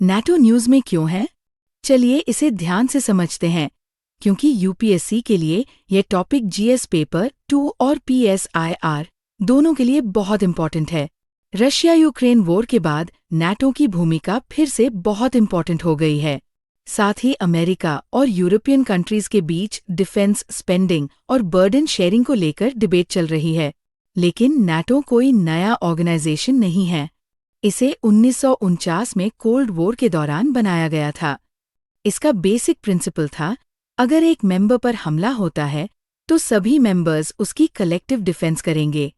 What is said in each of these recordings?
NATO news में क्यों है? चलिए इसे ध्यान से समझते हैं, क्योंकि यूपीएससी के लिए यह टॉपिक जीएस पेपर 2 और पीएसआईआर दोनों के लिए बहुत इम्पोर्टेंट है। रशिया यूक्रेन वॉर के बाद नाटो की भूमिका फिर से बहुत इम्पोर्टेंट हो गई है। साथ ही अमेरिका और यूरोपियन कंट्रीज के बीच डिफेंस स्पेंडिंग और बर्डन शेयरिंग को लेकर डिबेट चल रही है। लेकिन नाटो कोई नया ऑर्गेनाइजेशन नहीं है। इसे 1949 में कोल्ड वॉर के दौरान बनाया गया था। इसका बेसिक प्रिंसिपल था, अगर एक मेंबर पर हमला होता है तो सभी मेंबर्स उसकी कलेक्टिव डिफेंस करेंगे।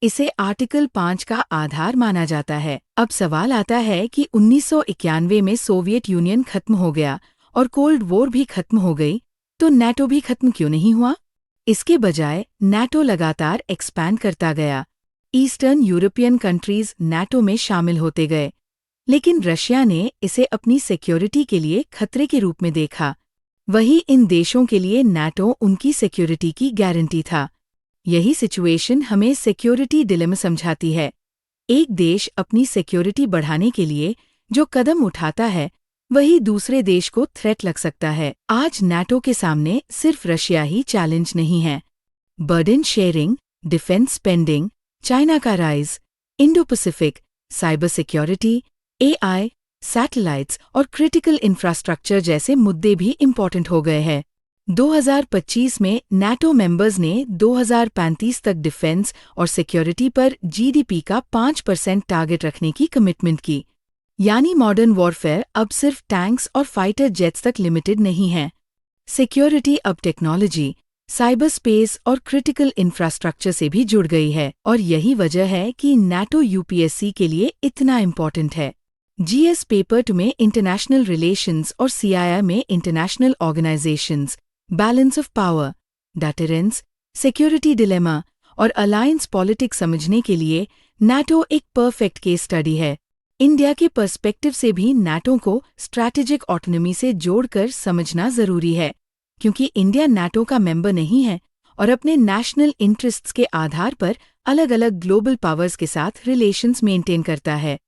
इसे आर्टिकल 5 का आधार माना जाता है। अब सवाल आता है कि 1991 में सोवियत यूनियन खत्म हो गया और कोल्ड वॉर भी खत्म हो गई, तो नाटो भी खत्म क्यों नहीं हुआ? इसके बजाय नाटो लगातार एक्सपैंड करता गया। ईस्टर्न यूरोपियन कंट्रीज नाटो में शामिल होते गए, लेकिन रशिया ने इसे अपनी सिक्योरिटी के लिए खतरे के रूप में देखा। वही इन देशों के लिए नाटो उनकी सिक्योरिटी की गारंटी था। यही सिचुएशन हमें सिक्योरिटी डिलेमा समझाती है। एक देश अपनी सिक्योरिटी बढ़ाने के लिए जो कदम उठाता है, वही दूसरे देश को थ्रेट लग सकता है। आज नाटो के सामने सिर्फ रशिया ही चैलेंज नहीं है। Burden sharing, defence spending, China का rise, Indo Pacific, cyber security, AI, satellites और क्रिटिकल इंफ्रास्ट्रक्चर जैसे मुद्दे भी इम्पोर्टेंट हो गए हैं। 2025 में नाटो मेंबर्स ने 2035 तक डिफेंस और सिक्योरिटी पर जीडीपी का 5% टारगेट रखने की कमिटमेंट की। यानी मॉडर्न वॉरफेयर अब सिर्फ टैंक्स और फाइटर जेट्स तक लिमिटेड नहीं है। सिक्योरिटी अब टेक्नोलॉजी, साइबर स्पेस और क्रिटिकल इंफ्रास्ट्रक्चर से भी जुड़ गई है, और यही वजह है कि नाटो यूपीएससी के लिए इतना इम्पोर्टेंट है। जीएस पेपर 2 में इंटरनेशनल रिलेशंस और सीआईआई में international organisations, balance of power, deterrence, security dilemma और अलायंस पॉलिटिक्स समझने के लिए नाटो एक परफेक्ट केस स्टडी है। इंडिया के पर्सपेक्टिव से भी नाटो को स्ट्रैटेजिक ऑटोनॉमी से जोड़कर समझना जरूरी है, क्योंकि इंडिया नाटो का मेंबर नहीं है और अपने नेशनल इंटरेस्ट्स के आधार पर अलग-अलग ग्लोबल पावर्स के साथ रिलेशंस मेंटेन करता है।